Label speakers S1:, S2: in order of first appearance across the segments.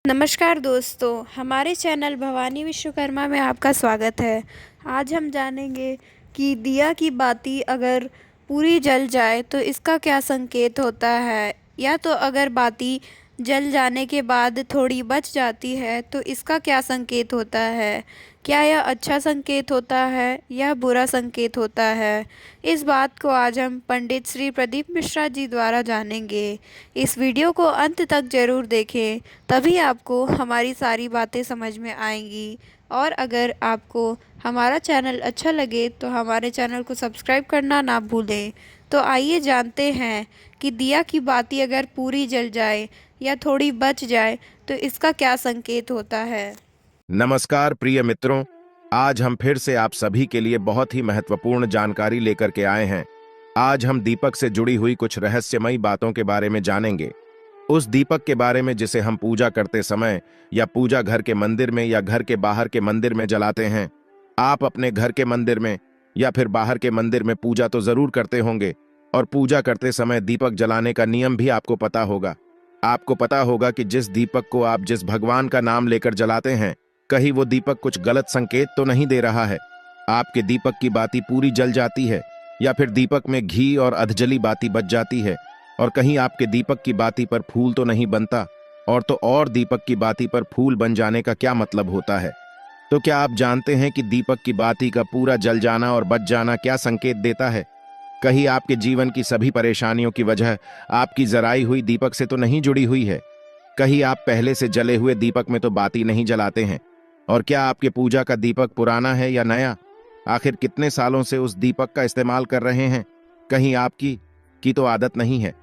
S1: नमस्कार दोस्तों, हमारे चैनल भवानी विश्वकर्मा में आपका स्वागत है। आज हम जानेंगे कि दिया की बाती अगर पूरी जल जाए तो इसका क्या संकेत होता है, या तो अगर बाती जल जाने के बाद थोड़ी बच जाती है तो इसका क्या संकेत होता है। क्या यह अच्छा संकेत होता है या बुरा संकेत होता है। इस बात को आज हम पंडित श्री प्रदीप मिश्रा जी द्वारा जानेंगे। इस वीडियो को अंत तक ज़रूर देखें, तभी आपको हमारी सारी बातें समझ में आएंगी। और अगर आपको हमारा चैनल अच्छा लगे तो हमारे चैनल को सब्सक्राइब करना ना भूलें। तो आइए जानते हैं कि दिया की बाती अगर पूरी जल जाए या थोड़ी बच जाए तो इसका क्या संकेत होता है।
S2: नमस्कार प्रिय मित्रों, आज हम फिर से आप सभी के लिए बहुत ही महत्वपूर्ण जानकारी लेकर के आए हैं। आज हम दीपक से जुड़ी हुई कुछ रहस्यमयी बातों के बारे में जानेंगे। उस दीपक के बारे में जिसे हम पूजा करते समय या पूजा घर के मंदिर में या घर के बाहर के मंदिर में जलाते हैं। आप अपने घर के मंदिर में या फिर बाहर के मंदिर में पूजा तो जरूर करते होंगे, और पूजा करते समय दीपक जलाने का नियम भी आपको पता होगा। आपको पता होगा कि जिस दीपक को आप जिस भगवान का नाम लेकर जलाते हैं, कहीं वो दीपक कुछ गलत संकेत तो नहीं दे रहा है। आपके दीपक की बाती पूरी जल जाती है, या फिर दीपक में घी और अधजली बाती बच जाती है, और कहीं आपके दीपक की बाती पर फूल तो नहीं बनता। और दीपक की बाती पर फूल बन जाने का क्या मतलब होता है। तो क्या आप जानते हैं कि दीपक की बाती का पूरा जल जाना और बच जाना क्या संकेत देता है। कहीं आपके जीवन की सभी परेशानियों की वजह आपकी जराई हुई दीपक से तो नहीं जुड़ी हुई है। कहीं आप पहले से जले हुए दीपक में तो बाती नहीं जलाते हैं। और क्या आपके पूजा का दीपक पुराना है या नया। आखिर कितने सालों से उस दीपक का इस्तेमाल कर रहे हैं। कहीं आपकी तो आदत नहीं है।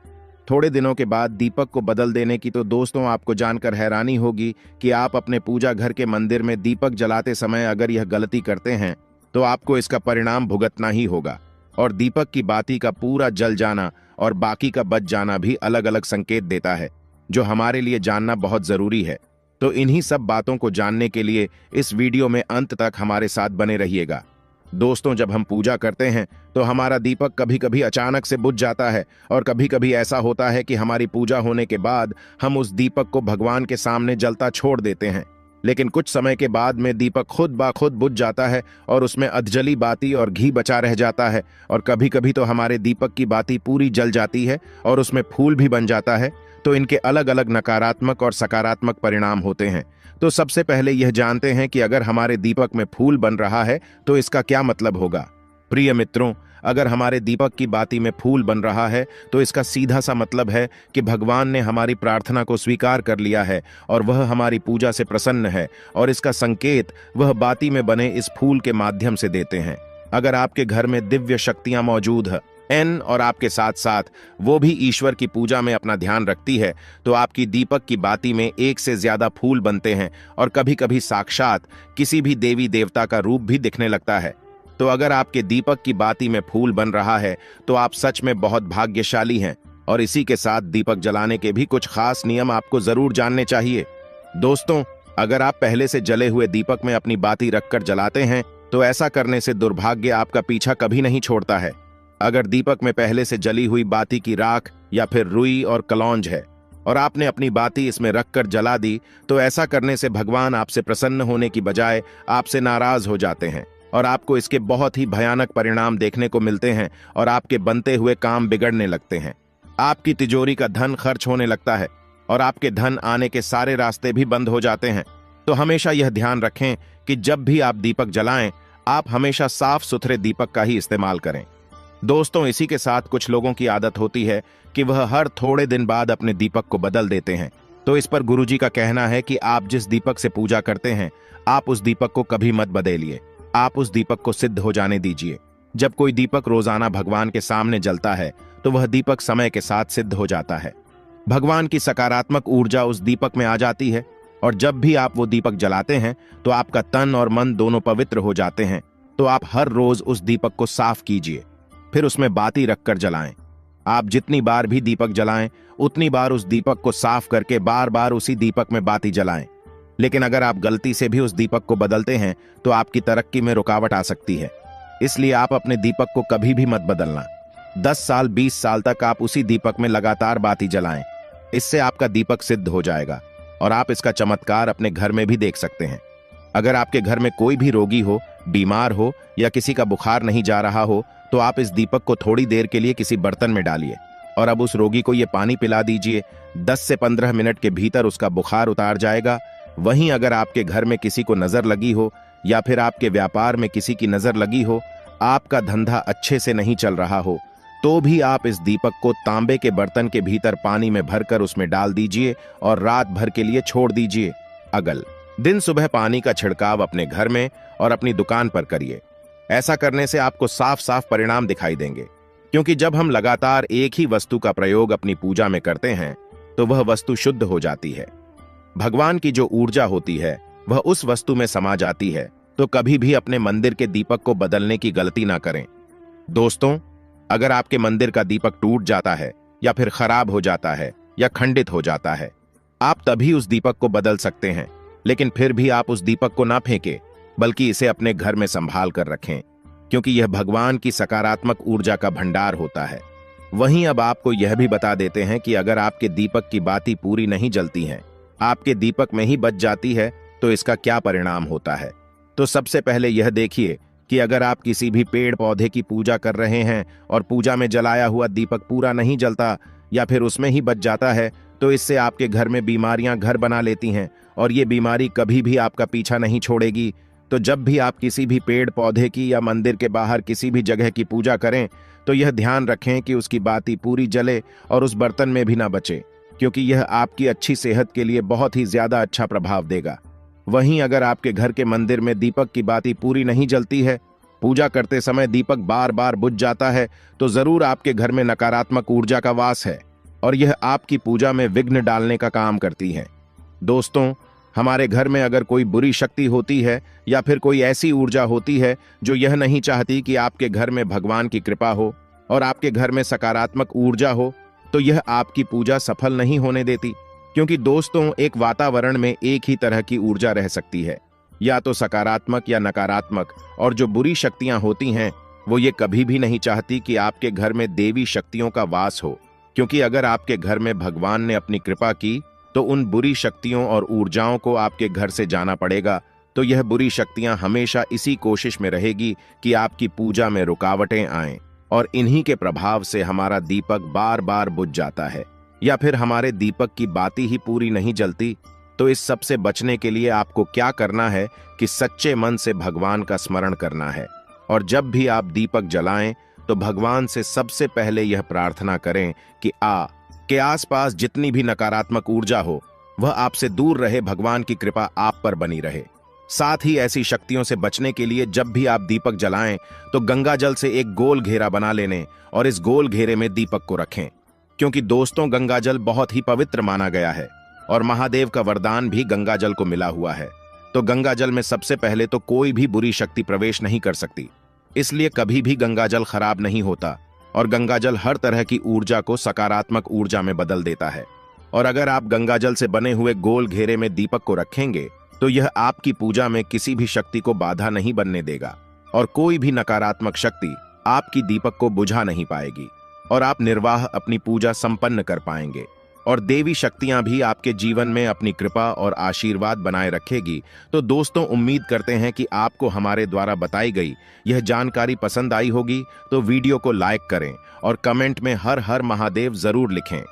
S2: थोड़े दिनों के बाद दीपक को बदल देने की। तो दोस्तों, आपको जानकर हैरानी होगी कि आप अपने पूजा घर के मंदिर में दीपक जलाते समय अगर यह गलती करते हैं तो आपको इसका परिणाम भुगतना ही होगा। और दीपक की बाती का पूरा जल जाना और बाकी का बच जाना भी अलग अलग संकेत देता है, जो हमारे लिए जानना बहुत जरूरी है। तो इन्हीं सब बातों को जानने के लिए इस वीडियो में अंत तक हमारे साथ बने रहिएगा। दोस्तों, जब हम पूजा करते हैं तो हमारा दीपक कभी कभी अचानक से बुझ जाता है, और कभी कभी ऐसा होता है कि हमारी पूजा होने के बाद हम उस दीपक को भगवान के सामने जलता छोड़ देते हैं। लेकिन कुछ समय के बाद में दीपक खुद ब खुद बुझ जाता है और उसमें अधजली बाती और घी बचा रह जाता है। और कभी कभी तो हमारे दीपक की बाती पूरी जल जाती है और उसमें फूल भी बन जाता है। तो इनके अलग अलग नकारात्मक और सकारात्मक परिणाम होते हैं। तो सबसे पहले यह जानते हैं कि अगर हमारे दीपक में फूल बन रहा है तो इसका क्या मतलब होगा। प्रिय मित्रों, अगर हमारे दीपक की बाती में फूल बन रहा है तो इसका सीधा सा मतलब है कि भगवान ने हमारी प्रार्थना को स्वीकार कर लिया है और वह हमारी पूजा से प्रसन्न है। और इसका संकेत वह बाती में बने इस फूल के माध्यम से देते हैं। अगर आपके घर में दिव्य शक्तियां मौजूद है और आपके साथ साथ वो भी ईश्वर की पूजा में अपना ध्यान रखती है, तो आपकी दीपक की बाती में एक से ज्यादा फूल बनते हैं, और कभी कभी साक्षात किसी भी देवी देवता का रूप भी दिखने लगता है। तो अगर आपके दीपक की बाती में फूल बन रहा है तो आप सच में बहुत भाग्यशाली हैं। और इसी के साथ दीपक जलाने के भी कुछ खास नियम आपको जरूर जानने चाहिए। दोस्तों, अगर आप पहले से जले हुए दीपक में अपनी बाती रखकर जलाते हैं तो ऐसा करने से दुर्भाग्य आपका पीछा कभी नहीं छोड़ता है। अगर दीपक में पहले से जली हुई बाती की राख या फिर रुई और कलौंज है और आपने अपनी बाती इसमें रखकर जला दी, तो ऐसा करने से भगवान आपसे प्रसन्न होने की बजाय आपसे नाराज हो जाते हैं, और आपको इसके बहुत ही भयानक परिणाम देखने को मिलते हैं, और आपके बनते हुए काम बिगड़ने लगते हैं। आपकी तिजोरी का धन खर्च होने लगता है, और आपके धन आने के सारे रास्ते भी बंद हो जाते हैं। तो हमेशा यह ध्यान रखें कि जब भी आप दीपक जलाएं, आप हमेशा साफ सुथरे दीपक का ही इस्तेमाल करें। दोस्तों, इसी के साथ कुछ लोगों की आदत होती है कि वह हर थोड़े दिन बाद अपने दीपक को बदल देते हैं। तो इस पर गुरुजी का कहना है कि आप जिस दीपक से पूजा करते हैं, आप उस दीपक को कभी मत बदलिए। आप उस दीपक को सिद्ध हो जाने दीजिए। जब कोई दीपक रोजाना भगवान के सामने जलता है तो वह दीपक समय के साथ सिद्ध हो जाता है। भगवान की सकारात्मक ऊर्जा उस दीपक में आ जाती है, और जब भी आप वो दीपक जलाते हैं तो आपका तन और मन दोनों पवित्र हो जाते हैं। तो आप हर रोज उस दीपक को साफ कीजिए, फिर उसमें बाती रखकर जलाएं। आप जितनी बार भी दीपक जलाएं, उतनी बार उस दीपक को साफ करके बार बार उसी दीपक में बाती जलाएं। लेकिन अगर आप गलती से भी उस दीपक को बदलते हैं तो आपकी तरक्की में रुकावट आ सकती है। इसलिए आप अपने दीपक को कभी भी मत बदलना। 10 साल 20 साल तक आप उसी दीपक में लगातार बाती जलाएं। इससे आपका दीपक सिद्ध हो जाएगा। और आप इसका चमत्कार अपने घर में भी देख सकते हैं। अगर आपके घर में कोई भी रोगी हो, बीमार हो या किसी का बुखार नहीं जा रहा हो, तो आप इस दीपक को थोड़ी देर के लिए किसी बर्तन में डालिए और अब उस रोगी को ये पानी पिला दीजिए। 10 से 15 मिनट के भीतर उसका बुखार उतार जाएगा। वहीं अगर आपके घर में किसी को नजर लगी हो या फिर आपके व्यापार में किसी की नजर लगी हो, आपका धंधा अच्छे से नहीं चल रहा हो, तो भी आप इस दीपक को तांबे के बर्तन के भीतर पानी में भरकर उसमें डाल दीजिए और रात भर के लिए छोड़ दीजिए। अगल दिन सुबह पानी का छिड़काव अपने घर में और अपनी दुकान पर करिए। ऐसा करने से आपको साफ साफ परिणाम दिखाई देंगे, क्योंकि जब हम लगातार एक ही वस्तु का प्रयोग अपनी पूजा में करते हैं तो वह वस्तु शुद्ध हो जाती है। भगवान की जो ऊर्जा होती है वह उस वस्तु में समा जाती है। तो कभी भी अपने मंदिर के दीपक को बदलने की गलती ना करें। दोस्तों, अगर आपके मंदिर का दीपक टूट जाता है या फिर खराब हो जाता है या खंडित हो जाता है, आप तभी उस दीपक को बदल सकते हैं, लेकिन फिर भी आप उस दीपक को ना फेंकें, बल्कि इसे अपने घर में संभाल कर रखें, क्योंकि यह भगवान की सकारात्मक ऊर्जा का भंडार होता है। वहीं अब आपको यह भी बता देते हैं कि अगर आपके दीपक की बाती पूरी नहीं जलती हैं, आपके दीपक में ही बच जाती है, तो इसका क्या परिणाम होता है। तो सबसे पहले यह देखिए कि अगर आप किसी भी पेड़ पौधे की पूजा कर रहे हैं और पूजा में जलाया हुआ दीपक पूरा नहीं जलता या फिर उसमें ही बच जाता है, तो इससे आपके घर में बीमारियां घर बना लेती हैं और ये बीमारी कभी भी आपका पीछा नहीं छोड़ेगी। तो जब भी आप किसी भी पेड़ पौधे की या मंदिर के बाहर किसी भी जगह की पूजा करें, तो यह ध्यान रखें कि उसकी बाती पूरी जले और उस बर्तन में भी ना बचे, क्योंकि यह आपकी अच्छी सेहत के लिए बहुत ही ज्यादा अच्छा प्रभाव देगा। वहीं अगर आपके घर के मंदिर में दीपक की बाती पूरी नहीं जलती है, पूजा करते समय दीपक बार बार बुझ जाता है, तो जरूर आपके घर में नकारात्मक ऊर्जा का वास है और यह आपकी पूजा में विघ्न डालने का काम करती है। दोस्तों, हमारे घर में अगर कोई बुरी शक्ति होती है या फिर कोई ऐसी ऊर्जा होती है जो यह नहीं चाहती कि आपके घर में भगवान की कृपा हो और आपके घर में सकारात्मक ऊर्जा हो, तो यह आपकी पूजा सफल नहीं होने देती। क्योंकि दोस्तों, एक वातावरण में एक ही तरह की ऊर्जा रह सकती है, या तो सकारात्मक या नकारात्मक, और जो बुरी शक्तियां होती हैं वो ये कभी भी नहीं चाहती कि आपके घर में देवी शक्तियों का वास हो, क्योंकि अगर आपके घर में भगवान ने अपनी कृपा की तो उन बुरी शक्तियों और ऊर्जाओं को आपके घर से जाना पड़ेगा। तो यह बुरी शक्तियां हमेशा इसी कोशिश में रहेगी कि आपकी पूजा में रुकावटें आएं और इन्हीं के प्रभाव से हमारा दीपक बार बार बुझ जाता है या फिर हमारे दीपक की बाती ही पूरी नहीं जलती। तो इस सब से बचने के लिए आपको क्या करना है कि सच्चे मन से भगवान का स्मरण करना है, और जब भी आप दीपक जलाएं तो भगवान से सबसे पहले यह प्रार्थना करें कि के आसपास जितनी भी नकारात्मक ऊर्जा हो वह आपसे दूर रहे, भगवान की कृपा आप पर बनी रहे। साथ ही ऐसी शक्तियों से बचने के लिए जब भी आप दीपक जलाएं तो गंगा जल से एक गोल घेरा बना लेने और इस गोल घेरे में दीपक को रखें, क्योंकि दोस्तों, गंगा जल बहुत ही पवित्र माना गया है और महादेव का वरदान भी गंगा जल को मिला हुआ है। तो गंगा जल में सबसे पहले तो कोई भी बुरी शक्ति प्रवेश नहीं कर सकती, इसलिए कभी भी गंगा जल खराब नहीं होता और गंगा जल हर तरह की ऊर्जा को सकारात्मक ऊर्जा में बदल देता है। और अगर आप गंगा जल से बने हुए गोल घेरे में दीपक को रखेंगे तो यह आपकी पूजा में किसी भी शक्ति को बाधा नहीं बनने देगा और कोई भी नकारात्मक शक्ति आपकी दीपक को बुझा नहीं पाएगी और आप निर्वाह अपनी पूजा संपन्न कर पाएंगे और देवी शक्तियां भी आपके जीवन में अपनी कृपा और आशीर्वाद बनाए रखेगी। तो दोस्तों, उम्मीद करते हैं कि आपको हमारे द्वारा बताई गई यह जानकारी पसंद आई होगी। तो वीडियो को लाइक करें और कमेंट में हर हर महादेव जरूर लिखें।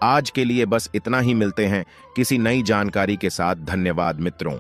S2: आज के लिए बस इतना ही, मिलते हैं किसी नई जानकारी के साथ। धन्यवाद मित्रों।